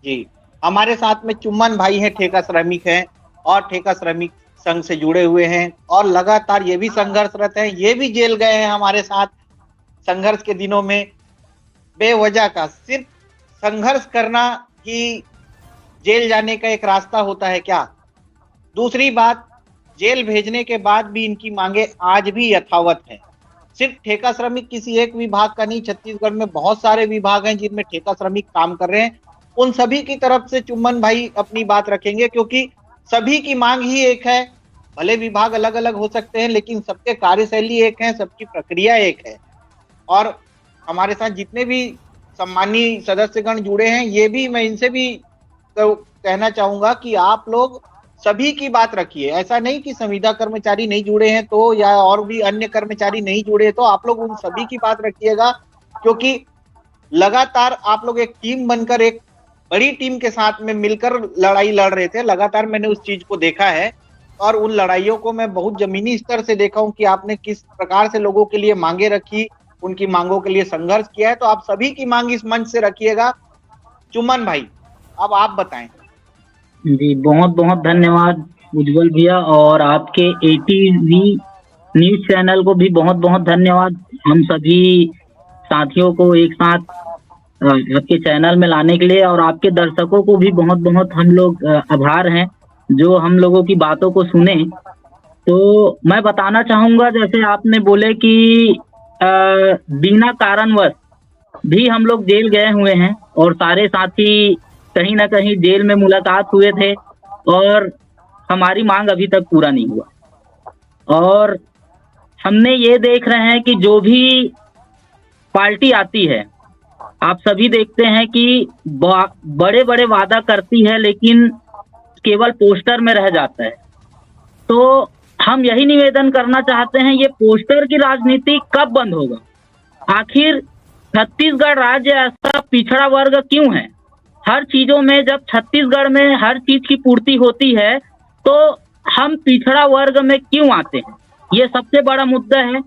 जी, हमारे साथ में चुम्मन भाई हैं, ठेका श्रमिक हैं और ठेका श्रमिक संघ से जुड़े हुए हैं और लगातार ये भी संघर्षरत हैं, ये भी जेल गए हैं हमारे साथ संघर्ष के दिनों में। बेवजह का सिर्फ संघर्ष करना ही जेल जाने का एक रास्ता होता है क्या? दूसरी बात, जेल भेजने के बाद भी इनकी मांगे आज भी यथावत हैं। सिर्फ ठेका श्रमिक किसी एक विभाग का नहीं, छत्तीसगढ़ में बहुत सारे विभाग हैं जिनमें ठेका श्रमिक काम कर रहे हैं। उन सभी की तरफ से चुम्बन भाई अपनी बात रखेंगे, क्योंकि सभी की मांग ही एक है। भले विभाग अलग अलग हो सकते हैं, लेकिन सबके कार्यशैली एक है, सबकी प्रक्रिया एक है। और हमारे साथ जितने भी सम्मानीय सदस्यगण जुड़े हैं, ये भी मैं इनसे भी तो कहना चाहूंगा कि आप लोग सभी की बात रखिए। ऐसा नहीं कि संविदा कर्मचारी नहीं जुड़े हैं तो, या और भी अन्य कर्मचारी नहीं जुड़े तो आप लोग उन सभी की बात रखिएगा, क्योंकि लगातार आप लोग एक टीम बनकर, एक बड़ी टीम के साथ में मिलकर लड़ाई लड़ रहे थे। लगातार मैंने उस चीज को देखा है और उन लड़ाइयों को मैं बहुत जमीनी स्तर से देखा हूं कि आपने किस प्रकार से लोगों के लिए मांगे रखी, उनकी मांगों के लिए संघर्ष किया है। तो आप सभी की मांग इस मंच से रखिएगा। चुमन भाई, अब आप बताएं। जी, बहुत बहुत धन्यवाद उज्जवल भैया, और आपके एटीवी न्यूज चैनल को भी बहुत बहुत धन्यवाद। हम सभी साथियों को एक साथ आपके चैनल में लाने के लिए, और आपके दर्शकों को भी बहुत बहुत हम लोग आभार हैं जो हम लोगों की बातों को सुने। तो मैं बताना चाहूंगा, जैसे आपने बोले कि बिना कारणवश भी हम लोग जेल गए हुए हैं और सारे साथी कहीं ना कहीं जेल में मुलाकात हुए थे, और हमारी मांग अभी तक पूरा नहीं हुआ। और हमने ये देख रहे हैं कि जो भी पार्टी आती है, आप सभी देखते हैं कि बड़े बड़े वादा करती है लेकिन केवल पोस्टर में रह जाता है। तो हम यही निवेदन करना चाहते हैं, ये पोस्टर की राजनीति कब बंद होगा? आखिर छत्तीसगढ़ राज्य ऐसा पिछड़ा वर्ग क्यों है? हर चीजों में जब छत्तीसगढ़ में हर चीज की पूर्ति होती है तो हम पिछड़ा वर्ग में क्यों आते हैं? ये सबसे बड़ा मुद्दा है,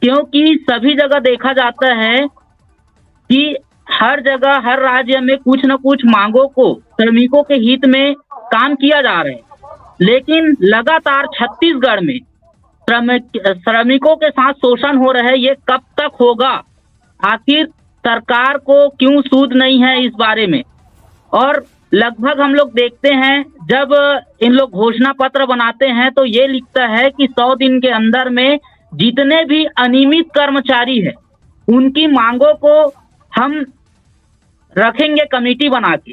क्योंकि सभी जगह देखा जाता है कि हर जगह हर राज्य में कुछ न कुछ मांगों को श्रमिकों के हित में काम किया जा रहा है, लेकिन लगातार छत्तीसगढ़ में श्रमिकों के साथ शोषण हो रहा है। ये कब तक होगा? आखिर सरकार को क्यों सूझ नहीं है इस बारे में? और लगभग हम लोग देखते हैं जब इन लोग घोषणा पत्र बनाते हैं तो ये लिखता है कि 100 दिन के अंदर में जितने भी अनियमित कर्मचारी है उनकी मांगों को हम रखेंगे कमेटी बना के,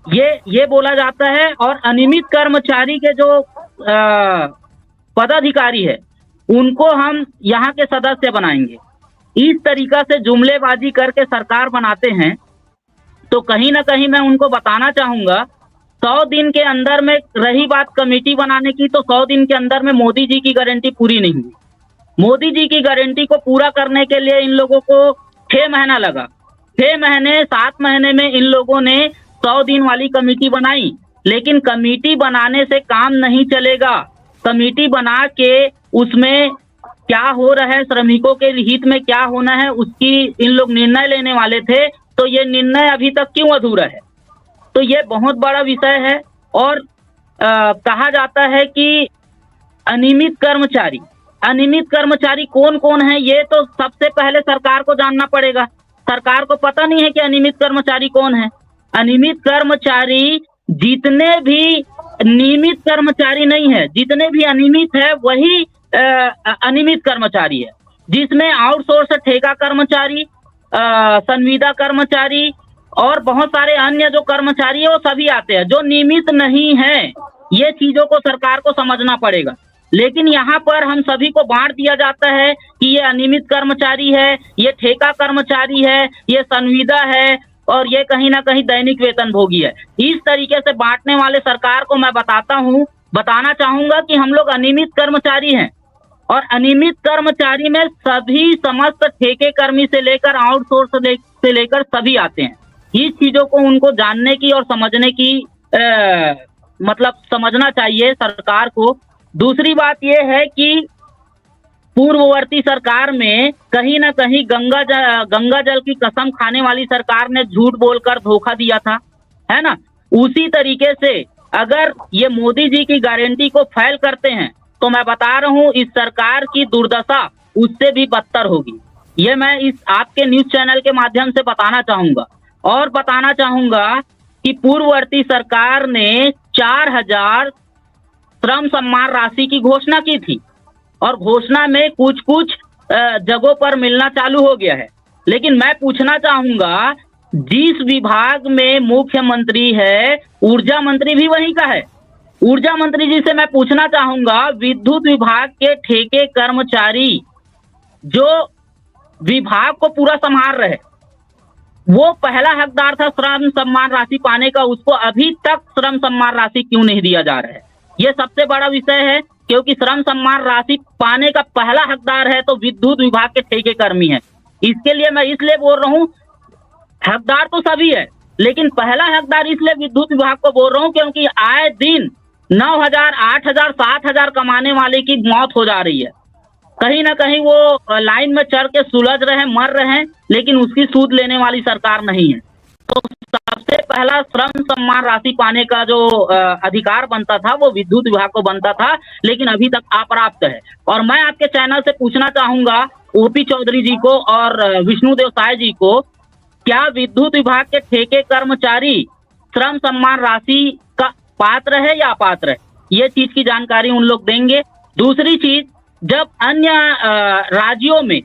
ये बोला जाता है। और अनियमित कर्मचारी के जो पदाधिकारी है उनको हम यहाँ के सदस्य बनाएंगे। इस तरीका से जुमलेबाजी करके सरकार बनाते हैं। तो कहीं ना कहीं मैं उनको बताना चाहूंगा, 100 दिन के अंदर में, रही बात कमेटी बनाने की, तो 100 दिन के अंदर में मोदी जी की गारंटी पूरी नहीं हुई। मोदी जी की गारंटी को पूरा करने के लिए इन लोगों को 6 महीना लगा। 6 महीने 7 महीने में इन लोगों ने 100 दिन वाली कमेटी बनाई, लेकिन कमेटी बनाने से काम नहीं चलेगा। कमेटी बना के उसमें क्या हो रहा है, श्रमिकों के हित में क्या होना है, उसकी इन लोग निर्णय लेने वाले थे, तो ये निर्णय अभी तक क्यों अधूरा है? तो ये बहुत बड़ा विषय है। और कहा जाता है कि अनियमित कर्मचारी कौन कौन है, ये तो सबसे पहले सरकार को जानना पड़ेगा। सरकार को पता नहीं है कि अनियमित कर्मचारी कौन है। अनियमित कर्मचारी जितने भी नियमित कर्मचारी नहीं है, जितने भी अनियमित है वही अनियमित कर्मचारी है, जिसमें आउटसोर्स ठेका कर्मचारी, संविदा कर्मचारी और बहुत सारे अन्य जो कर्मचारी है वो सभी आते हैं जो नियमित नहीं है। ये चीजों को सरकार को समझना पड़ेगा। लेकिन यहाँ पर हम सभी को बांट दिया जाता है कि ये अनियमित कर्मचारी है, ये ठेका कर्मचारी है, ये संविदा है, और ये कहीं ना कहीं दैनिक वेतनभोगी है। इस तरीके से बांटने वाले सरकार को मैं बताना चाहूंगा कि हम लोग अनियमित कर्मचारी हैं, और अनियमित कर्मचारी में सभी समस्त ठेके कर्मी से लेकर आउटसोर्स से लेकर सभी आते हैं। इस चीजों को उनको जानने की और समझने की मतलब समझना चाहिए सरकार को। दूसरी बात यह है कि पूर्ववर्ती सरकार में कहीं ना कहीं गंगा जल की कसम खाने वाली सरकार ने झूठ बोलकर धोखा दिया था। है ना। उसी तरीके से अगर ये मोदी जी की गारंटी को फेल करते हैं तो मैं बता रहा हूं इस सरकार की दुर्दशा उससे भी बदतर होगी। ये मैं इस आपके न्यूज चैनल के माध्यम से बताना चाहूंगा। और बताना चाहूंगा कि पूर्ववर्ती सरकार ने 4,000 श्रम सम्मान राशि की घोषणा की थी और घोषणा में कुछ कुछ जगहों पर मिलना चालू हो गया है। लेकिन मैं पूछना चाहूंगा, जिस विभाग में मुख्यमंत्री है ऊर्जा मंत्री भी वहीं का है। ऊर्जा मंत्री जी से मैं पूछना चाहूंगा, विद्युत विभाग के ठेके कर्मचारी जो विभाग को पूरा संभाल रहे, वो पहला हकदार था श्रम सम्मान राशि पाने का, उसको अभी तक श्रम सम्मान राशि क्यों नहीं दिया जा रहा है? ये सबसे बड़ा विषय है, क्योंकि श्रम सम्मान राशि पाने का पहला हकदार है तो विद्युत विभाग के ठेके कर्मी है। इसके लिए मैं इसलिए बोल रहा हूँ, हकदार तो सभी है लेकिन पहला हकदार इसलिए विद्युत विभाग को बोल रहा हूँ क्योंकि आए दिन 9,000, 8,000, 7,000 कमाने वाले की मौत हो जा रही है। कहीं ना कहीं वो लाइन में चढ़ के सुलझ रहे हैं, मर रहे हैं, लेकिन उसकी सूद लेने वाली सरकार नहीं है। तो सबसे पहला श्रम सम्मान राशि पाने का जो अधिकार बनता था वो विद्युत विभाग को बनता था, लेकिन अभी तक अप्राप्त है। और मैं आपके चैनल से पूछना चाहूंगा ओपी चौधरी जी को और विष्णुदेव साय जी को, क्या विद्युत विभाग के ठेके कर्मचारी श्रम सम्मान राशि का पात्र है या अपात्र है? ये चीज की जानकारी उन लोग देंगे। दूसरी चीज, जब अन्य राज्यों में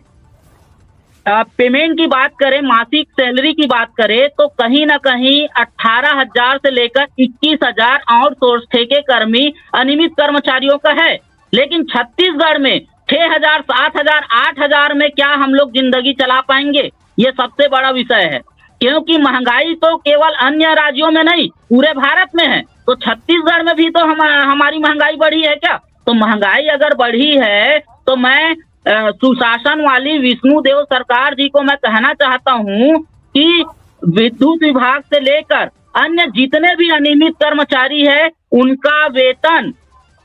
पेमेंट की बात करें, मासिक सैलरी की बात करें, तो कहीं ना कहीं 18,000 से लेकर 21,000 आउटसोर्स ठेके कर्मी अनियमित कर्मचारियों का है। लेकिन छत्तीसगढ़ में 6,000, 7,000, 8,000 में क्या हम लोग जिंदगी चला पाएंगे? ये सबसे बड़ा विषय है, क्योंकि महंगाई तो केवल अन्य राज्यों में नहीं पूरे भारत में है। तो छत्तीसगढ़ में भी तो हमारी महंगाई बढ़ी है क्या? तो महंगाई अगर बढ़ी है तो मैं सुशासन वाली विष्णुदेव सरकार जी को मैं कहना चाहता हूं कि विद्युत विभाग से लेकर अन्य जितने भी अनियमित कर्मचारी है उनका वेतन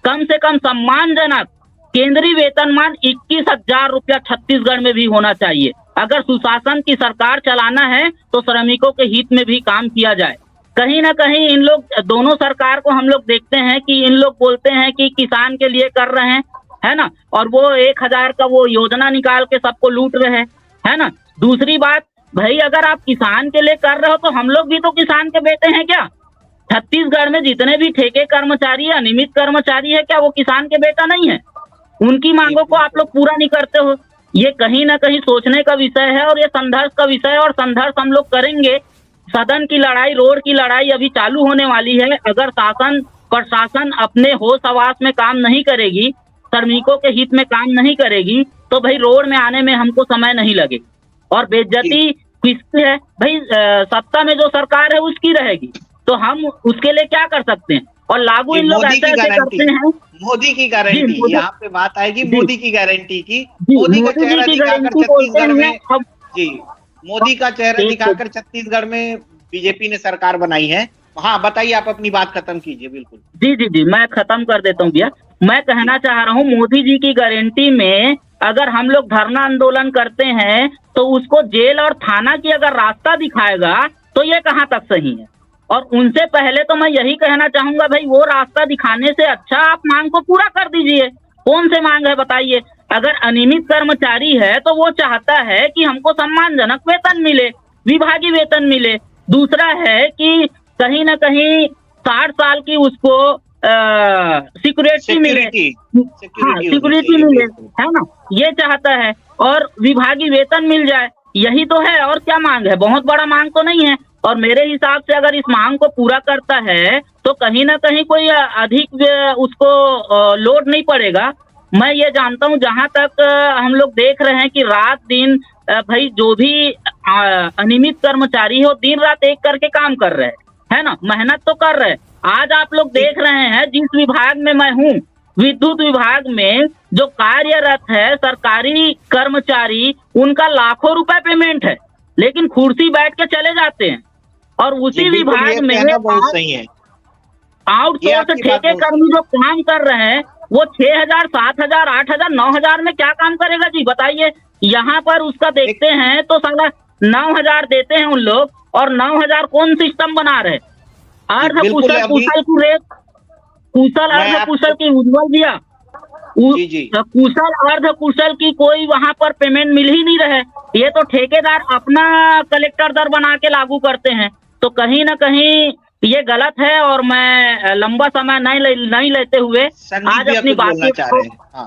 कम से कम सम्मानजनक केंद्रीय वेतनमान 21,000 रुपया छत्तीसगढ़ में भी होना चाहिए। अगर सुशासन की सरकार चलाना है तो श्रमिकों के हित में भी काम किया जाए। कहीं ना कहीं इन लोग दोनों सरकार को हम लोग देखते हैं कि इन लोग बोलते हैं कि किसान के लिए कर रहे हैं, है ना, और वो 1,000 का वो योजना निकाल के सबको लूट रहे हैं, है ना। दूसरी बात, भाई अगर आप किसान के लिए कर रहे हो तो हम लोग भी तो किसान के बेटे हैं क्या? छत्तीसगढ़ में जितने भी ठेके कर्मचारी है, अनियमित कर्मचारी है, क्या वो किसान के बेटा नहीं है? उनकी मांगों को आप लोग पूरा नहीं करते हो। ये कहीं ना कहीं सोचने का विषय है और ये संघर्ष का विषय है, और संघर्ष हम लोग करेंगे। सदन की लड़ाई, रोड की लड़ाई अभी चालू होने वाली है। अगर शासन प्रशासन अपने होश हवास में काम नहीं करेगी, श्रमिकों के हित में काम नहीं करेगी, तो भाई रोड में आने में हमको समय नहीं लगेगा। और बेइज्जती किसकी है भाई? सत्ता में जो सरकार है उसकी रहेगी, तो हम उसके लिए क्या कर सकते हैं? और लागू इन लोग ऐसे करते हैं। मोदी की गारंटी, यहाँ पे बात आएगी मोदी की गारंटी की। मोदी का चेहरा दिखाकर छत्तीसगढ़ में, जी, मोदी का चेहरा दिखाकर छत्तीसगढ़ में बीजेपी ने सरकार बनाई है। हाँ बताइए, आप अपनी बात खत्म कीजिए। बिल्कुल, जी जी जी, मैं खत्म कर देता हूँ भैया। मैं कहना चाह रहा हूँ, मोदी जी की गारंटी में अगर हम लोग धरना आंदोलन करते हैं तो उसको जेल और थाना की अगर रास्ता दिखाएगा तो ये कहाँ तक सही है? और उनसे पहले तो मैं यही कहना चाहूंगा, भाई वो रास्ता दिखाने से अच्छा आप मांग को पूरा कर दीजिए। कौन से मांग है बताइए? अगर अनियमित कर्मचारी है तो वो चाहता है कि हमको सम्मानजनक वेतन मिले, विभागीय वेतन मिले। दूसरा है कि कहीं ना कहीं 60 साल की उसको सिक्योरिटी मिले, हाँ सिक्योरिटी मिले, है ना, ये चाहता है, और विभागीय वेतन मिल जाए। यही तो है, और क्या मांग है? बहुत बड़ा मांग तो नहीं है। और मेरे हिसाब से अगर इस मांग को पूरा करता है तो कहीं ना कहीं कोई अधिक उसको लोड नहीं पड़ेगा। मैं ये जानता हूँ, जहां तक हम लोग देख रहे हैं कि रात दिन भाई जो भी अनियमित कर्मचारी हो दिन रात एक करके काम कर रहे हैं, है ना, मेहनत तो कर रहे हैं। आज आप लोग देख रहे हैं, जिस विभाग में मैं हूँ, विद्युत विभाग में जो कार्यरत है सरकारी कर्मचारी, उनका लाखों रुपए पेमेंट है, लेकिन कुर्सी बैठ के चले जाते हैं। और उसी विभाग में आउटसोर्स ठेके कर्मी जो काम कर रहे हैं वो 6,000, 7,000, 8,000, 9,000 में क्या काम करेगा जी बताइए? यहाँ पर उसका देखते हैं तो साला 9,000 देते हैं उन लोग, और 9,000 कौन सिस्टम बना रहे? अर्ध बिल्कुल कुशल अभी कुशल की रेट, कुशल मैं अर्ध आपको कुशल की उज्जवल भैया, जी जी कुशल अर्ध कुशल की कोई वहां पर पेमेंट मिल ही नहीं रहे। ये तो ठेकेदार अपना कलेक्टर दर बना के लागू करते हैं, तो कहीं ना कहीं ये गलत है। और मैं लंबा समय नहीं लेते हुए संदीप आज भैया अपनी कुछ बोलना बातचीत चाह को रहे हैं। हाँ